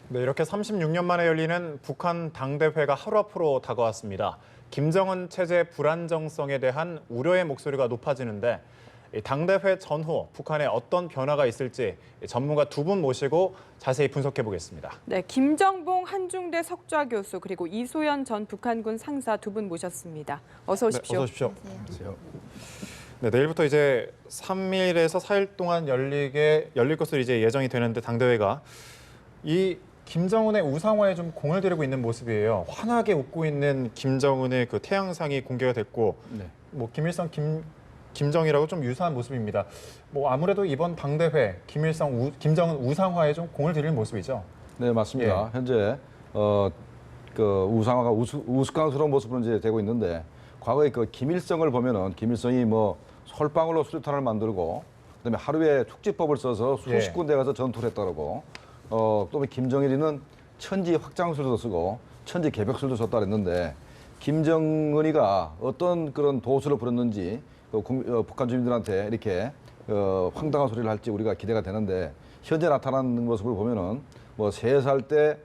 네, 이렇게 36년 만에 열리는 북한 당대회가 하루 앞으로 다가왔습니다. 김정은 체제 불안정성에 대한 우려의 목소리가 높아지는데 이 당대회 전후 북한에 어떤 변화가 있을지 전문가 두 분 모시고 자세히 분석해 보겠습니다. 네, 김정봉 한중대 석좌 교수 그리고 이소연 전 북한군 상사 두 분 모셨습니다. 어서 오십시오. 네, 어서 오십시오. 안녕하세요. 네, 내일부터 이제 3일에서 4일 동안 열릴 것으로 이제 예정이 되는데 당대회가 이 김정은의 우상화에 좀 공을 들이고 있는 모습이에요. 환하게 웃고 있는 김정은의 그 태양상이 공개가 됐고, 뭐 김일성, 김정이라고 좀 유사한 모습입니다. 뭐 아무래도 이번 당대회 김정은 우상화에 좀 공을 들이는 모습이죠. 네, 맞습니다. 예. 현재 그 우상화가 우스꽝스러운 모습으로 이제 되고 있는데 과거에 그 김일성을 보면은 김일성이 뭐 솔방울로 수류탄을 만들고 그다음에 하루에 축지법을 써서 수십 군데 가서 전투를 했다고. 또 김정일이는 천지 확장술도 쓰고 천지 개벽술도 썼다 그랬는데 김정은이가 어떤 그런 도수를 부렸는지 북한 주민들한테 이렇게 황당한 소리를 할지 우리가 기대가 되는데 현재 나타나는 모습을 보면은 뭐 3살 때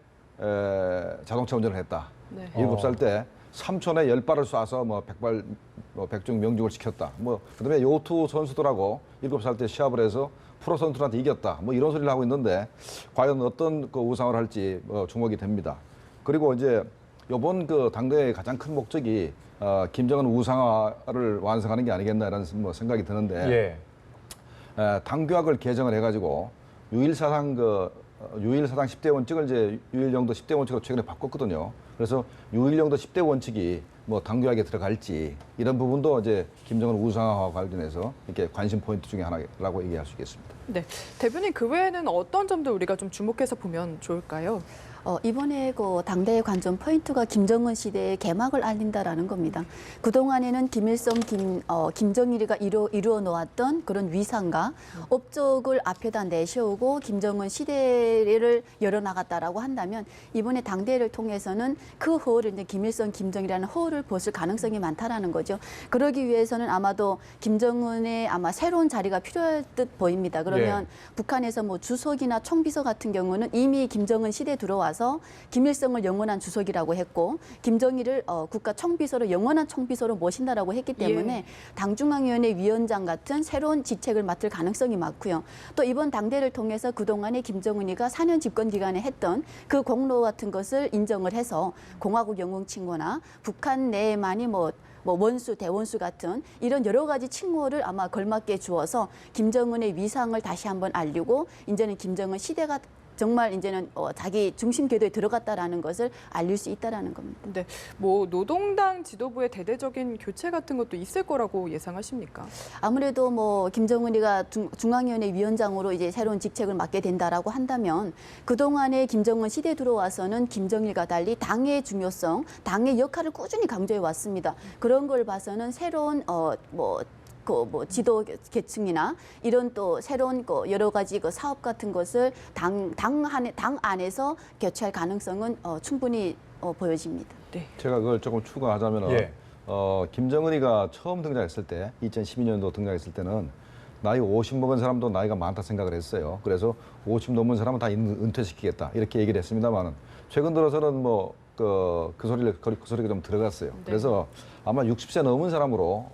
자동차 운전을 했다. 네. 7살 때 삼촌에 10발을 쏴서 뭐 100중 명중을 시켰다. 뭐 그다음에 요투 선수들하고 7살 때 시합을 해서 프로 선수들한테 이겼다. 뭐 이런 소리를 하고 있는데 과연 어떤 그 우상을 할지 주목이 됩니다. 그리고 이제 이번 그 당대회의 가장 큰 목적이 김정은 우상화를 완성하는 게 아니겠나라는 뭐 생각이 드는데 당규약을 개정을 해가지고 유일사상 10대 원칙을 이제 유일영도 10대 원칙으로 최근에 바꿨거든요. 그래서 유일영도 10대 원칙이 뭐 당규약에 들어갈지 이런 부분도 이제 김정은 우상화와 관련해서 이렇게 관심 포인트 중에 하나라고 얘기할 수 있겠습니다. 네, 대표님 그 외에는 어떤 점들 우리가 좀 주목해서 보면 좋을까요? 이번에 그 당대회 관전 포인트가 김정은 시대의 개막을 알린다라는 겁니다. 그동안에는 김일성, 김정일이가 이루어 놓았던 그런 위상과 업적을 앞에다 내세우고 김정은 시대를 열어나갔다라고 한다면 이번에 당대회를 통해서는 그 허를 이제 김일성, 김정일이라는 허를 벗을 가능성이 많다라는 거죠. 그러기 위해서는 아마도 김정은의 아마 새로운 자리가 필요할 듯 보입니다. 그러면 북한에서 뭐 주석이나 총비서 같은 경우는 이미 김정은 시대에 들어와서 김일성을 영원한 주석이라고 했고 김정일을 국가 총비서로 영원한 총비서로 모신다라고 했기 때문에 당중앙위원회 위원장 같은 새로운 직책을 맡을 가능성이 많고요. 또 이번 당대를 통해서 그동안에 김정은이가 4년 집권 기간에 했던 그 공로 같은 것을 인정을 해서 공화국 영웅 칭호나 북한 내에만이 뭐 원수, 대원수 같은 이런 여러 가지 칭호를 아마 걸맞게 주어서 김정은의 위상을 다시 한번 알리고 이제는 김정은 시대가 정말 이제는 자기 중심 궤도에 들어갔다라는 것을 알릴 수 있다라는 겁니다. 네, 뭐 노동당 지도부의 대대적인 교체 같은 것도 있을 거라고 예상하십니까? 아무래도 뭐 김정은이가 중앙위원회 위원장으로 이제 새로운 직책을 맡게 된다라고 한다면 그동안에 김정은 시대에 들어와서는 김정일과 달리 당의 중요성, 당의 역할을 꾸준히 강조해 왔습니다. 그런 걸 봐서는 새로운 지도 계층이나 이런 또 새로운 여러 가지 사업 같은 것을 당 안에서 교체할 가능성은 충분히 보여집니다. 네. 제가 그걸 조금 추가하자면은 김정은이가 처음 등장했을 때 2012년도 등장했을 때는 나이 50 먹은 사람도 나이가 많다 생각을 했어요. 그래서 50 넘은 사람은 다 은퇴시키겠다 이렇게 얘기를 했습니다만은 최근 들어서는 뭐 그 소리가 좀 들어갔어요. 네. 그래서 아마 60세 넘은 사람으로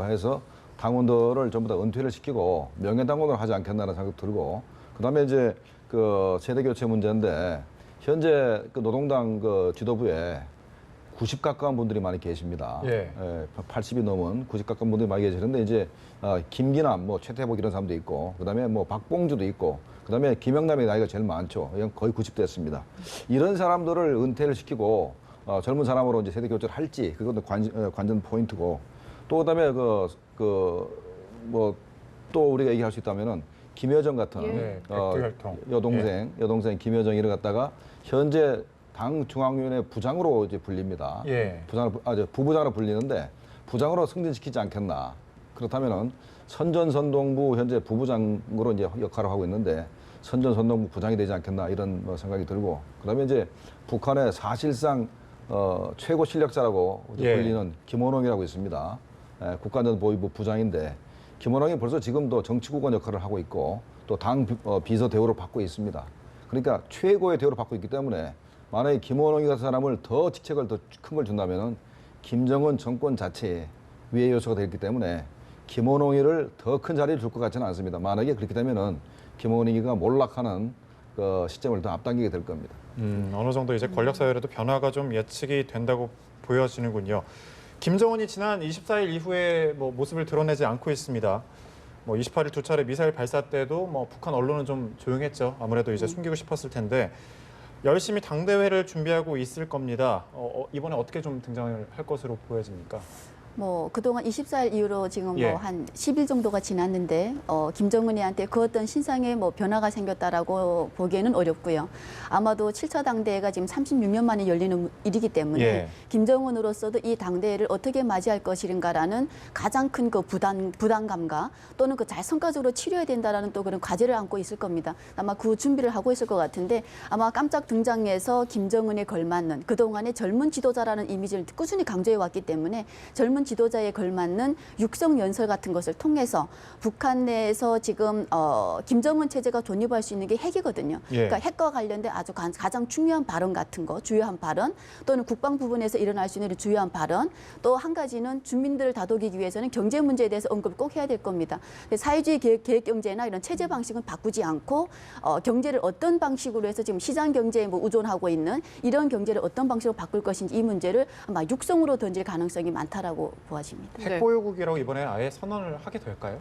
해서 당원들을 전부 다 은퇴를 시키고 명예당원을 하지 않겠나라는 생각이 들고 그다음에 이제 그 세대 교체 문제인데 현재 그 노동당 그 지도부에 90 가까운 분들이 많이 계십니다. 80이 넘은 90 가까운 분들이 많이 계시는데 이제 김기남, 뭐 최태복 이런 사람도 있고 그다음에 뭐 박봉주도 있고 그다음에 김영남의 나이가 제일 많죠. 거의 90 됐습니다. 이런 사람들을 은퇴를 시키고 젊은 사람으로 이제 세대 교체를 할지 그것도 관전 포인트고 또 그다음에 또 우리가 얘기할 수 있다면은 김여정 같은 여동생 김여정이를 갖다가 현재 당 중앙위원회 부장으로 이제 불립니다. 부부장으로 불리는데 부장으로 승진시키지 않겠나. 그렇다면은 선전선동부 현재 부부장으로 이제 역할을 하고 있는데 선전선동부 부장이 되지 않겠나 이런 생각이 들고 그다음에 이제 북한의 사실상 최고 실력자라고 불리는 김원홍이라고 있습니다. 국가안전보위부 부장인데 김원홍이 벌써 지금도 정치국원 역할을 하고 있고 또 당 비서 대우를 받고 있습니다. 그러니까 최고의 대우를 받고 있기 때문에 만약에 김원홍이 같은 사람을 더 직책을 더 큰 걸 준다면은 김정은 정권 자체에 위해 요소가 되기 때문에 김원홍이를 더 큰 자리를 줄 것 같지는 않습니다. 만약에 그렇게 되면은 김원홍이가 몰락하는 그 시점을 더 앞당기게 될 겁니다. 어느 정도 이제 권력 사회에도 변화가 좀 예측이 된다고 보여지는군요. 김정은이 지난 24일 이후에 뭐 모습을 드러내지 않고 있습니다. 뭐 28일 두 차례 미사일 발사 때도 뭐 북한 언론은 좀 조용했죠. 아무래도 이제 숨기고 싶었을 텐데 열심히 당대회를 준비하고 있을 겁니다. 이번에 어떻게 좀 등장을 할 것으로 보여집니까? 뭐 그동안 24일 이후로 지금 예. 뭐 한 10일 정도가 지났는데 김정은이한테 그 어떤 신상의 뭐 변화가 생겼다라고 보기에는 어렵고요. 아마도 7차 당대회가 지금 36년 만에 열리는 일이기 때문에 예. 김정은으로서도 이 당대회를 어떻게 맞이할 것인가라는 가장 큰 그 부담감과 또는 그 잘 성과적으로 치료해야 된다라는 또 그런 과제를 안고 있을 겁니다. 아마 그 준비를 하고 있을 것 같은데 아마 깜짝 등장해서 김정은에 걸맞는 그동안의 젊은 지도자라는 이미지를 꾸준히 강조해 왔기 때문에 젊은 지도자에 걸맞는 육성 연설 같은 것을 통해서 북한 내에서 지금 김정은 체제가 존립할 수 있는 게 핵이거든요. 예. 그러니까 핵과 관련된 아주 가장 중요한 발언 같은 거, 주요한 발언 또는 국방 부분에서 일어날 수 있는 주요한 발언 또 한 가지는 주민들을 다독이기 위해서는 경제 문제에 대해서 언급을 꼭 해야 될 겁니다. 사회주의 계획 경제나 이런 체제 방식은 바꾸지 않고 경제를 어떤 방식으로 해서 지금 시장 경제에 뭐 의존하고 있는 이런 경제를 어떤 방식으로 바꿀 것인지 이 문제를 아마 육성으로 던질 가능성이 많다라고 보아집니다. 네. 핵보유국이라고 이번에 아예 선언을 하게 될까요?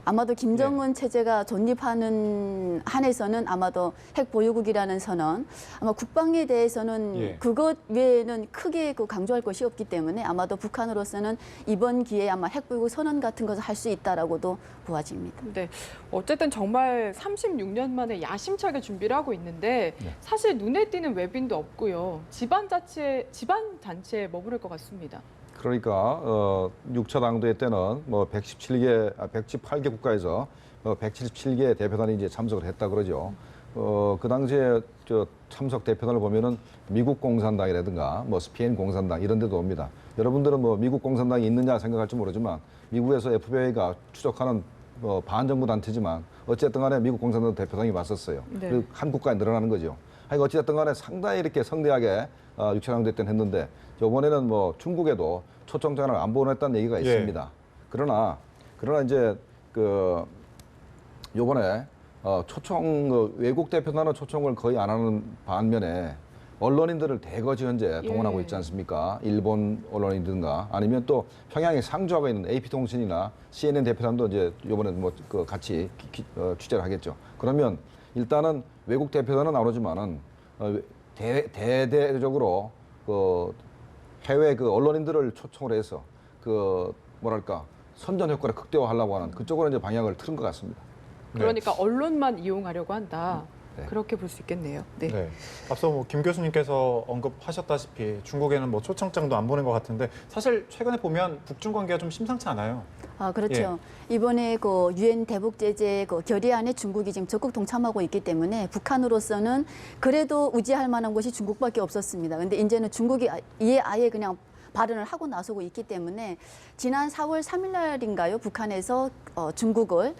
아마도 김정은 체제가 존립하는 한에서는 아마도 핵 보유국이라는 선언, 아마 국방에 대해서는 예. 그것 외에는 크게 강조할 것이 없기 때문에 아마도 북한으로서는 이번 기회에 아마 핵 보유국 선언 같은 것을 할 수 있다라고도 보아집니다. 네, 어쨌든 정말 36년 만에 야심차게 준비를 하고 있는데 네. 사실 눈에 띄는 외빈도 없고요. 집안 단체에 머무를 것 같습니다. 그러니까 6차 당대회 때는 뭐 118개 국가에서 177개 대표단이 이제 참석을 했다 그러죠. 그 당시에 저 참석 대표단을 보면은 미국 공산당이라든가 뭐 스페인 공산당 이런 데도 옵니다. 여러분들은 뭐 미국 공산당이 있느냐 생각할지 모르지만 미국에서 FBI가 추적하는 반정부 단체지만 어쨌든 간에 미국 공산당 대표단이 왔었어요. 네. 그 한 국가에 늘어나는 거죠. 하여간 어쨌든 간에 상당히 이렇게 성대하게 6차 당대회 때는 했는데 이번에는 뭐 중국에도 초청장을 안 보냈다는 얘기가 예. 있습니다. 그러나 이제 그 요번에 외국 대표단은 초청을 거의 안 하는 반면에 언론인들을 대거지 현재 동원하고 있지 않습니까? 일본 언론인들인가 아니면 또 평양에 상주하고 있는 AP통신이나 CNN 대표단도 이제 요번에 뭐 그 같이 취재를 하겠죠. 그러면 일단은 외국 대표단은 안 오지만은 대대적으로 그 해외 그 언론인들을 초청을 해서 그 뭐랄까 선전 효과를 극대화하려고 하는 그쪽으로 이제 방향을 틀은 것 같습니다. 그러니까 언론만 이용하려고 한다. 네. 그렇게 볼 수 있겠네요. 네. 네. 앞서 뭐 김 교수님께서 언급하셨다시피 중국에는 뭐 초청장도 안 보낸 것 같은데 사실 최근에 보면 북중 관계가 좀 심상치 않아요. 아, 그렇죠. 이번에 그 유엔 대북 제재 그 결의안에 중국이 지금 적극 동참하고 있기 때문에 북한으로서는 그래도 의지할 만한 곳이 중국밖에 없었습니다. 근데 이제는 중국이 이에 아예 그냥 발언을 하고 나서고 있기 때문에 지난 4월 3일 날인가요? 북한에서 중국을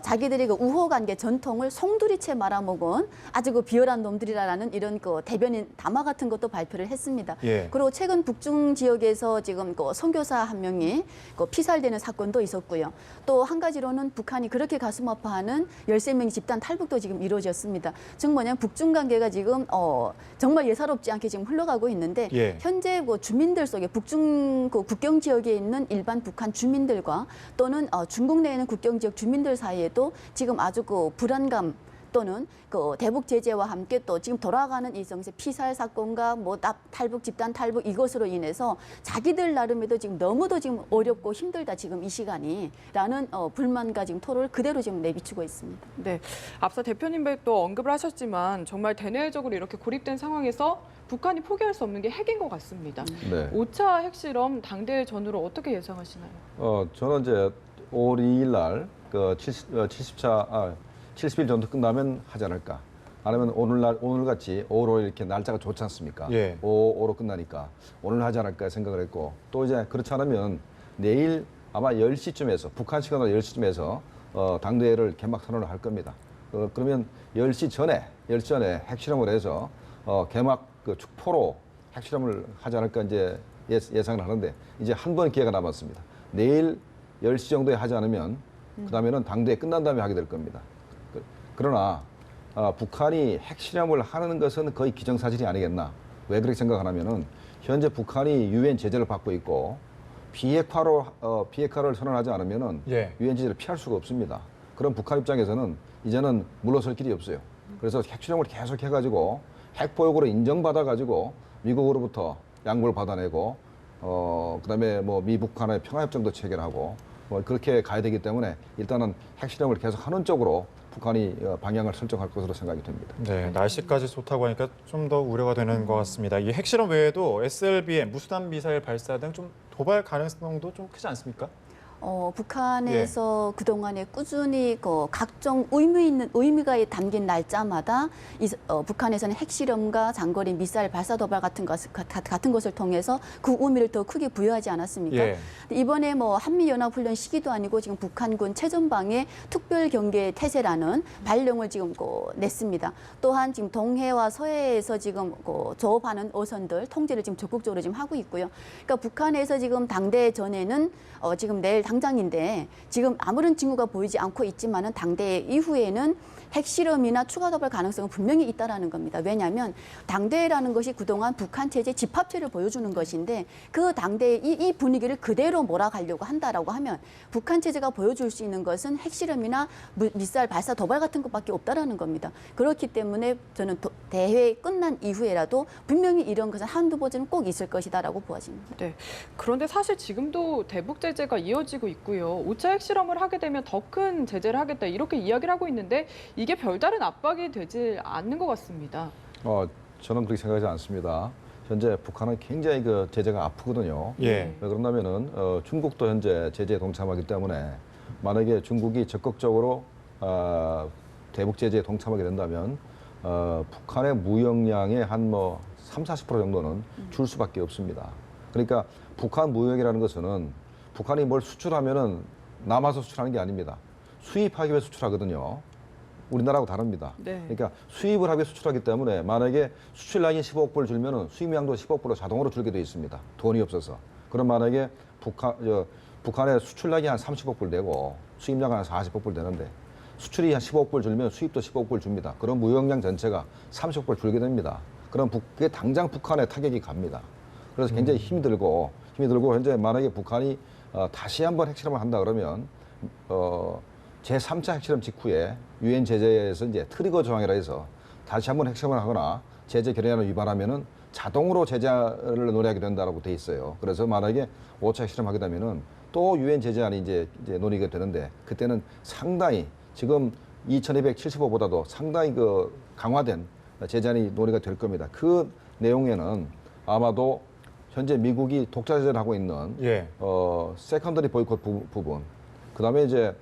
자기들의 그 우호 관계 전통을 송두리째 말아먹은 아주 그 비열한 놈들이라는 이런 그 대변인 담화 같은 것도 발표를 했습니다. 예. 그리고 최근 북중 지역에서 지금 그 선교사 한 명이 그 피살되는 사건도 있었고요. 또 한 가지로는 북한이 그렇게 가슴 아파하는 13명의 집단 탈북도 지금 이루어졌습니다. 즉 뭐냐면 북중 관계가 지금 정말 예사롭지 않게 지금 흘러가고 있는데 예. 현재 뭐 주민들 속에 북중 그 국경 지역에 있는 일반 북한 주민들과 또는 중국 내에 있는 국경 지역 주민들 사이에도 지금 아주 그 불안감 또는 그 대북 제재와 함께 또 지금 돌아가는 이 정세 피살 사건과 뭐 탈북 집단 탈북 이것으로 인해서 자기들 나름에도 지금 너무도 지금 어렵고 힘들다 지금 이 시간이라는 불만과 지금 토로를 그대로 지금 내비치고 있습니다. 네. 앞서 대표님도 언급을 하셨지만 정말 대내적으로 이렇게 고립된 상황에서 북한이 포기할 수 없는 게 핵인 것 같습니다. 네. 5차 핵실험 당대회 전후로 어떻게 예상하시나요? 저는 이제 5월 2일 날 그 70일 정도 끝나면 하지 않을까. 아니면 오늘 같이 5로 이렇게 날짜가 좋지 않습니까? 예. 5로 끝나니까 오늘 하지 않을까 생각을 했고 또 이제 그렇지 않으면 내일 아마 10시쯤에서 북한 시간으로 10시쯤에서 당대회를 개막 선언을 할 겁니다. 그러면 10시 전에 열전에 핵실험을 해서 개막 그 축포로 핵실험을 하지 않을까 이제 예상을 하는데 이제 한 번 기회가 남았습니다. 내일 10시 정도에 하지 않으면 그다음에는 당대회 끝난 다음에 하게 될 겁니다. 그러나 북한이 핵실험을 하는 것은 거의 기정사실이 아니겠나. 왜 그렇게 생각하냐면은 현재 북한이 유엔 제재를 받고 있고 비핵화를 선언하지 않으면은 예. 유엔 제재를 피할 수가 없습니다. 그럼 북한 입장에서는 이제는 물러설 길이 없어요. 그래서 핵실험을 계속 해가지고 핵보역으로 인정받아가지고 미국으로부터 양보를 받아내고 그다음에 뭐 미북한의 평화협정도 체결하고 뭐 그렇게 가야 되기 때문에 일단은 핵실험을 계속 하는 쪽으로 북한이 방향을 설정할 것으로 생각이 됩니다. 네, 날씨까지 좋다고 하니까 좀 더 우려가 되는 것 같습니다. 이 핵실험 외에도 SLBM, 무수단 미사일 발사 등 좀 도발 가능성도 좀 크지 않습니까? 북한에서 그동안에 꾸준히 각종 의미가 담긴 날짜마다 북한에서는 핵실험과 장거리 미사일 발사 도발 같은 것을 통해서 그 의미를 더 크게 부여하지 않았습니까? 예. 이번에 뭐 한미연합훈련 시기도 아니고 지금 북한군 최전방에 특별경계 태세라는 발령을 지금 냈습니다. 또한 지금 동해와 서해에서 지금 조업하는 어선들 통제를 지금 적극적으로 지금 하고 있고요. 그러니까 북한에서 지금 당대 전에는 지금 내일 당장인데 지금 아무런 징후가 보이지 않고 있지만은 당대 이후에는 핵실험이나 추가 도발 가능성은 분명히 있다라는 겁니다. 왜냐하면 당대라는 것이 그동안 북한 체제 집합체를 보여주는 것인데 그 당대의 이 분위기를 그대로 몰아가려고 한다라고 하면 북한 체제가 보여줄 수 있는 것은 핵실험이나 미사일 발사 도발 같은 것밖에 없다라는 겁니다. 그렇기 때문에 저는 대회 끝난 이후에라도 분명히 이런 것은 한두 번은 꼭 있을 것이다라고 보아집니다. 네. 그런데 사실 지금도 대북 제재가 이어지고 있고요. 5차 핵실험을 하게 되면 더 큰 제재를 하겠다 이렇게 이야기를 하고 있는데 이게 별다른 압박이 되지 않는 것 같습니다. 저는 그렇게 생각하지 않습니다. 현재 북한은 굉장히 그 제재가 아프거든요. 예. 왜 그런다면은 중국도 현재 제재에 동참하기 때문에 만약에 중국이 적극적으로 대북 제재에 동참하게 된다면 북한의 무역량의 한 30~40% 정도는 줄 수밖에 없습니다. 그러니까 북한 무역이라는 것은 북한이 뭘 수출하면은 남아서 수출하는 게 아닙니다. 수입하기 위해 수출하거든요. 우리나라하고 다릅니다. 네. 그러니까 수입을 하기 위해 수출하기 때문에 만약에 수출량이 15억 불 줄면은 수입량도 15억 불로 자동으로 줄게 돼 있습니다. 돈이 없어서. 그럼 만약에 북한의 수출량이 한 30억 불 되고 수입량은 한 40억 불 되는데 수출이 한 15억 불 줄면 수입도 15억 불 줍니다. 그럼 무역량 전체가 30억 불 줄게 됩니다. 그럼 그게 당장 북한에 타격이 갑니다. 그래서 굉장히 힘이 들고 현재 만약에 북한이 다시 한번 핵실험을 한다 그러면 제3차 핵실험 직후에 유엔 제재에서 이제 트리거 조항이라 해서 다시 한번 핵실험을 하거나 제재 결의안을 위반하면은 자동으로 제재를 논의하게 된다라고 돼 있어요. 그래서 만약에 5차 핵실험하게 되면은 또 유엔 제재안이 이제 논의가 되는데 그때는 상당히 지금 2275보다도 상당히 그 강화된 제재안이 논의가 될 겁니다. 그 내용에는 아마도 현재 미국이 독자 제재를 하고 있는 예. 세컨더리 보이콧 부분, 그다음에 이제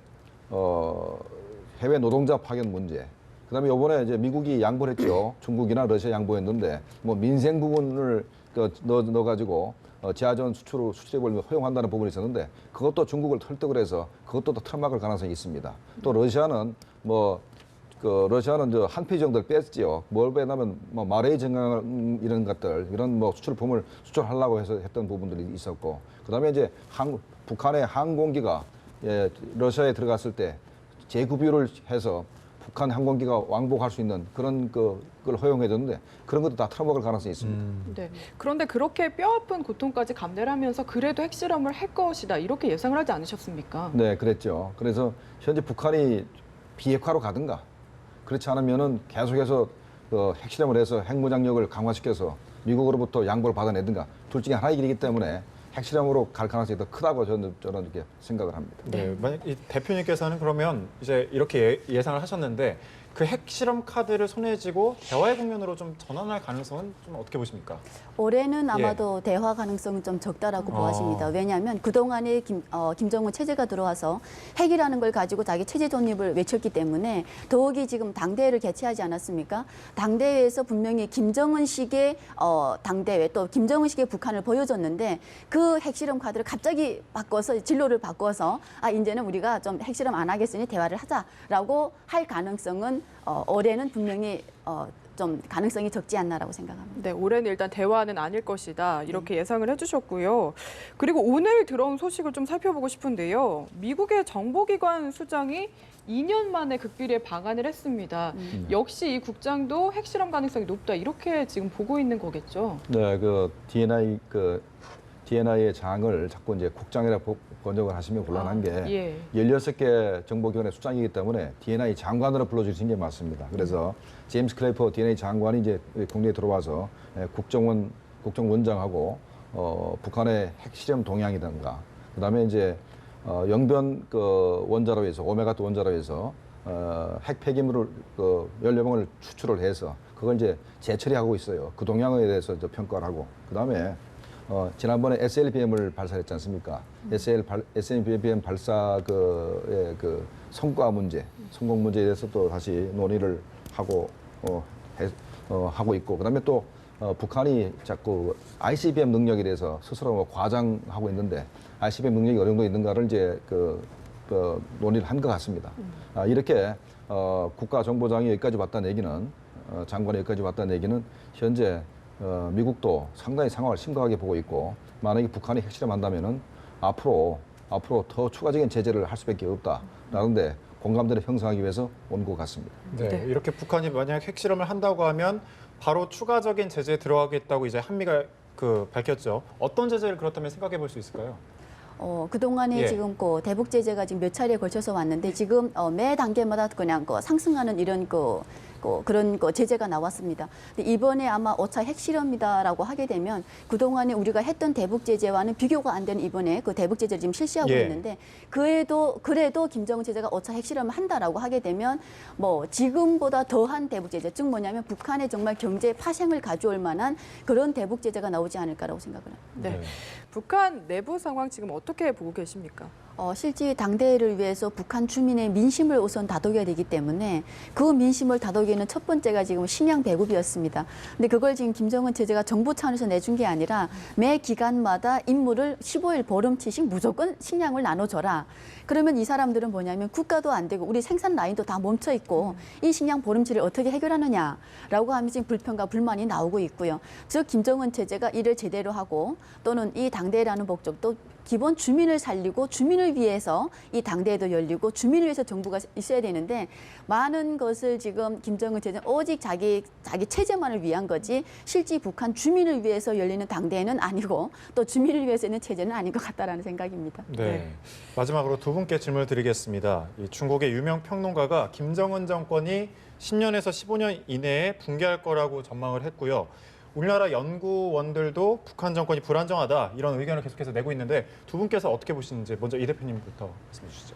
해외 노동자 파견 문제, 그다음에 이번에 이제 미국이 양보를 했죠. 중국이나 러시아 양보했는데 뭐 민생 부분을 넣어가지고 지하전 수출입을 허용한다는 부분이 있었는데 그것도 중국을 설득을 해서 그것도 또 틀어막을 가능성이 있습니다. 또 러시아는 러시아는 한피 정도를 뺐지요. 뭘 빼냐면 마레이 정강 이런 것들, 이런 수출품을 수출하려고 해서 했던 부분들이 있었고, 그다음에 이제 북한의 항공기가 러시아에 들어갔을 때 재급유를 해서 북한 항공기가 왕복할 수 있는 그런 그걸 허용해줬는데 그런 것도 다 틀어먹을 가능성이 있습니다. 네. 그런데 그렇게 뼈아픈 고통까지 감내를 하면서 그래도 핵실험을 할 것이다 이렇게 예상을 하지 않으셨습니까? 네, 그랬죠. 그래서 현재 북한이 비핵화로 가든가 그렇지 않으면은 계속해서 핵실험을 해서 핵무장력을 강화시켜서 미국으로부터 양보를 받아내든가 둘 중에 하나의 길이기 때문에 핵실험으로 갈 가능성이 더 크다고 저는 이렇게 생각을 합니다. 네, 만약 이 대표님께서는 그러면 이제 이렇게 예상을 하셨는데 그 핵실험 카드를 손에 쥐고 대화의 국면으로 좀 전환할 가능성은 좀 어떻게 보십니까? 올해는 아마도 대화 가능성은 좀 적다라고 보아집니다. 왜냐하면 그동안에 김정은 체제가 들어와서 핵이라는 걸 가지고 자기 체제 존립을 외쳤기 때문에 더욱이 지금 당대회를 개최하지 않았습니까? 당대회에서 분명히 김정은식의 당대회 또 김정은식의 북한을 보여줬는데 그 핵실험 카드를 갑자기 바꿔서 진로를 바꿔서 이제는 우리가 좀 핵실험 안 하겠으니 대화를 하자라고 할 가능성은 올해는 분명히 좀 가능성이 적지 않나라고 생각합니다. 네, 올해는 일단 대화는 아닐 것이다. 이렇게 예상을 해주셨고요. 그리고 오늘 들어온 소식을 좀 살펴보고 싶은데요. 미국의 정보기관 수장이 2년 만에 극비리에 방한을 했습니다. 역시 이 국장도 핵실험 가능성이 높다. 이렇게 지금 보고 있는 거겠죠. 네, DNI의 장을 자꾸 이제 국장이라고 번역을 하시면 곤란한 게 예. 16개 정보기관의 수장이기 때문에 DNI 장관으로 불러주신 게 맞습니다. 그래서 제임스 클레이퍼 DNI 장관이 이제 국내에 들어와서 국정원장하고 북한의 핵실험 동향이든가 그다음에 이제 영변 원자로 해서 오메가2 원자로 해서 핵 폐기물을 14명을 추출을 해서 그걸 이제 재처리하고 있어요. 그 동향에 대해서 이제 평가를 하고 그다음에 지난번에 SLBM을 발사했지 않습니까? SLBM 발사 그 성과 문제, 성공 문제에 대해서 또 다시 논의를 하고 하고 있고, 그다음에 또 북한이 자꾸 ICBM 능력에 대해서 스스로 뭐 과장하고 있는데 ICBM 능력이 어느 정도 있는가를 이제 논의를 한 것 같습니다. 이렇게 국가정보장이 여기까지 왔다는 얘기는 장관이 여기까지 왔다는 얘기는 현재 미국도 상당히 상황을 심각하게 보고 있고 만약에 북한이 핵실험한다면은 앞으로 더 추가적인 제재를 할 수밖에 없다라는데 공감대를 형성하기 위해서 온 것 같습니다. 네, 이렇게 북한이 만약 핵실험을 한다고 하면 바로 추가적인 제재에 들어가겠다고 이제 한미가 밝혔죠. 어떤 제재를 그렇다면 생각해 볼 수 있을까요? 그동안에 예. 지금 대북 제재가 지금 몇 차례에 걸쳐서 왔는데 지금 매 단계마다 그냥 상승하는 이런 그런 제재가 나왔습니다. 근데 이번에 아마 5차 핵실험이다라고 하게 되면 그동안에 우리가 했던 대북 제재와는 비교가 안 되는 이번에 그 대북 제재를 지금 실시하고 예. 있는데 그래도 김정은 체제가 5차 핵실험을 한다라고 하게 되면 뭐 지금보다 더한 대북 제재, 즉 뭐냐면 북한의 정말 경제 파생을 가져올 만한 그런 대북 제재가 나오지 않을까라고 생각을 합니다. 네. 북한 내부 상황 지금 어떻게 보고 계십니까? 실제 당대를 위해서 북한 주민의 민심을 우선 다독여야 되기 때문에 그 민심을 다독이는 첫 번째가 지금 식량 배급이었습니다. 근데 그걸 지금 김정은 체제가 정부 차원에서 내준 게 아니라 매 기간마다 임무를 15일 보름치씩 무조건 식량을 나눠줘라. 그러면 이 사람들은 뭐냐면 국가도 안 되고 우리 생산 라인도 다 멈춰 있고 이 식량 보름치를 어떻게 해결하느냐라고 하면 지금 불평과 불만이 나오고 있고요. 즉 김정은 체제가 이를 제대로 하고 또는 이 당대라는 목적도 기본 주민을 살리고 주민을 위해서 이 당대도 열리고 주민을 위해서 정부가 있어야 되는데 많은 것을 지금 김정은 체제는 오직 자기 체제만을 위한 거지 실제 북한 주민을 위해서 열리는 당대는 아니고 또 주민을 위해서 있는 체제는 아닌 것 같다라는 생각입니다. 네. 마지막으로 두 분께 질문을 드리겠습니다. 이 중국의 유명 평론가가 김정은 정권이 10년에서 15년 이내에 붕괴할 거라고 전망을 했고요. 우리나라 연구원들도 북한 정권이 불안정하다 이런 의견을 계속해서 내고 있는데 두 분께서 어떻게 보시는지 먼저 이 대표님부터 말씀해 주시죠.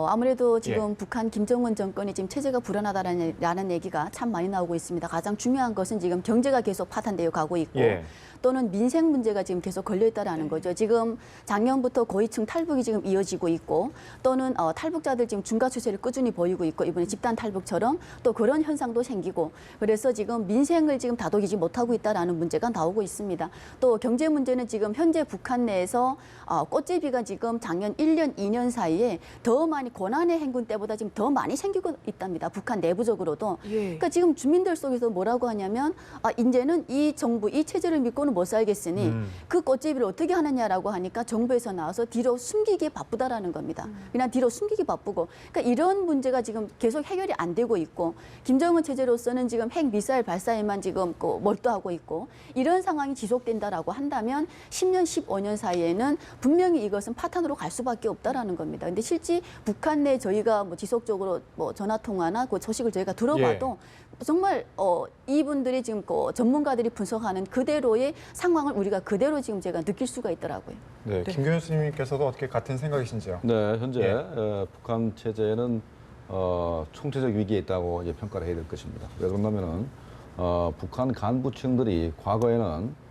아무래도 지금 북한 김정은 정권이 지금 체제가 불안하다라는 얘기가 참 많이 나오고 있습니다. 가장 중요한 것은 지금 경제가 계속 파탄되어 가고 있고 또는 민생 문제가 지금 계속 걸려 있다라는 거죠. 지금 작년부터 고위층 탈북이 지금 이어지고 있고 또는 탈북자들 지금 증가 추세를 꾸준히 보이고 있고 이번에 집단 탈북처럼 또 그런 현상도 생기고 그래서 지금 민생을 지금 다독이지 못하고 있다라는 문제가 나오고 있습니다. 또 경제 문제는 지금 현재 북한 내에서 꽃제비가 지금 작년 1년, 2년 사이에 더 많이 고난의 행군 때보다 지금 더 많이 생기고 있답니다. 북한 내부적으로도. 예. 그러니까 지금 주민들 속에서 뭐라고 하냐면 이제는 이 정부, 이 체제를 믿고는 못 살겠으니 그 꽃제비를 어떻게 하느냐라고 하니까 정부에서 나와서 뒤로 숨기기에 바쁘다라는 겁니다. 그냥 뒤로 숨기기 바쁘고. 그러니까 이런 문제가 지금 계속 해결이 안 되고 있고 김정은 체제로서는 지금 핵 미사일 발사에만 지금 몰두하고 있고 이런 상황이 지속된다라고 한다면 10년, 15년 사이에는 분명히 이것은 파탄으로 갈 수밖에 없다라는 겁니다. 근데 실제 북한 내 저희가 지속적으로 전화 통화나 그 소식을 저희가 들어봐도 정말 이분들이 지금 전문가들이 분석하는 그대로의 상황을 우리가 그대로 지금 제가 느낄 수가 있더라고요. 네, 김 교수님께서도 어떻게 같은 생각이신지요? 네, 현재 북한 체제는 총체적 위기에 있다고 이제 평가를 해야 될 것입니다. 왜 그러냐면은 북한 간부층들이 과거에는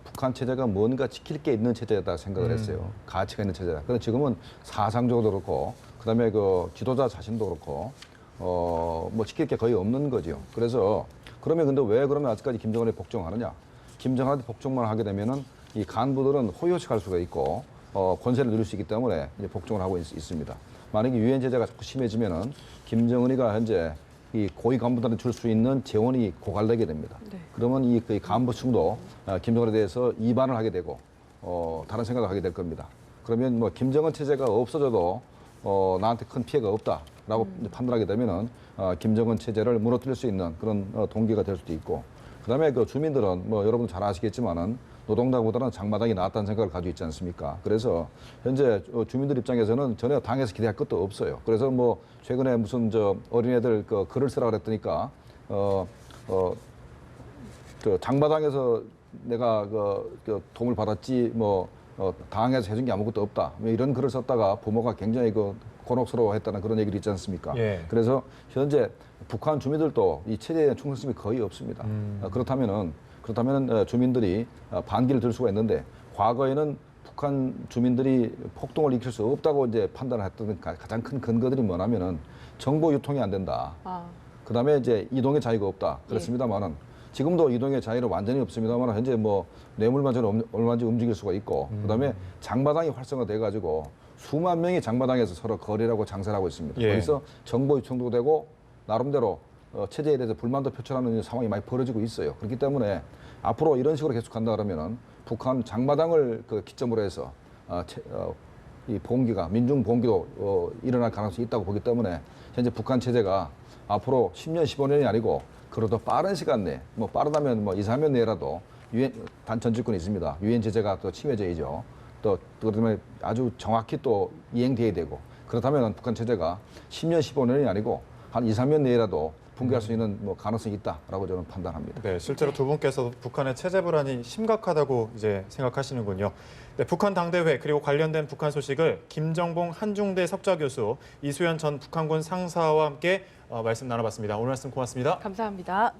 북한 체제가 뭔가 지킬 게 있는 체제다 생각을 했어요. 가치가 있는 체제다. 그런데 지금은 사상적으로도 그렇고, 그다음에 그 지도자 자신도 그렇고, 뭐 지킬 게 거의 없는 거죠. 그래서 그러면 근데 왜 그러면 아직까지 김정은에 복종하느냐? 김정은한테 복종만 하게 되면은 이 간부들은 호요식할 수가 있고 권세를 누릴 수 있기 때문에 이제 복종을 하고 있습니다. 만약에 유엔 제재가 자꾸 심해지면은 김정은이가 현재 이 고위 간부들한테 줄 수 있는 재원이 고갈되게 됩니다. 네. 그러면 이 간부층도 김정은에 대해서 이반을 하게 되고 다른 생각을 하게 될 겁니다. 그러면 뭐 김정은 체제가 없어져도 나한테 큰 피해가 없다라고 이제 판단하게 되면은 김정은 체제를 무너뜨릴 수 있는 그런 동기가 될 수도 있고, 그다음에 그 주민들은 뭐 여러분 잘 아시겠지만은 노동당보다는 장마당이 낫다는 생각을 가지고 있지 않습니까? 그래서 현재 주민들 입장에서는 전혀 당에서 기대할 것도 없어요. 그래서 뭐 최근에 무슨 어린애들 글을 쓰라 그랬더니까 장마당에서 내가 도움을 받았지 당에서 해준 게 아무것도 없다. 뭐 이런 글을 썼다가 부모가 굉장히 곤혹스러워했다는 그런 얘기도 있지 않습니까? 예. 그래서 현재 북한 주민들도 이 체제에 대한 충성심이 거의 없습니다. 그렇다면은 주민들이 반기를 들 수가 있는데, 과거에는 북한 주민들이 폭동을 일으킬 수 없다고 이제 판단을 했던 가장 큰 근거들이 뭐냐면은 정보 유통이 안 된다. 그다음에 이제 이동의 자유가 없다. 그렇습니다만은 지금도 이동의 자유는 완전히 없습니다만 현재 뭐 뇌물만처럼 얼마든지 움직일 수가 있고, 그다음에 장마당이 활성화돼 가지고 수만 명이 장마당에서 서로 거래를 하고 장사를 하고 있습니다. 예. 거기서 정보 유통도 되고 나름대로 체제에 대해서 불만도 표출하는 상황이 많이 벌어지고 있어요. 그렇기 때문에 앞으로 이런 식으로 계속 간다 그러면은 북한 장마당을 기점으로 해서 이 봉기가 민중 봉기도 일어날 가능성이 있다고 보기 때문에 현재 북한 체제가 앞으로 10년, 15년이 아니고 그래도 빠른 시간 내에 뭐 빠르다면 뭐 2, 3년 내라도 유엔 단전주권이 있습니다. 유엔 제재가 또 침해제이죠. 또 그다음에 아주 정확히 또 이행돼야 되고, 그렇다면 북한 체제가 10년, 15년이 아니고 한 2, 3년 내라도 붕괴할 수 있는 가능성이 있다라고 저는 판단합니다. 네, 실제로 두 분께서도 북한의 체제 불안이 심각하다고 이제 생각하시는군요. 네, 북한 당대회 그리고 관련된 북한 소식을 김정봉 한중대 석좌 교수, 이수연 전 북한군 상사와 함께 말씀 나눠봤습니다. 오늘 말씀 고맙습니다. 감사합니다.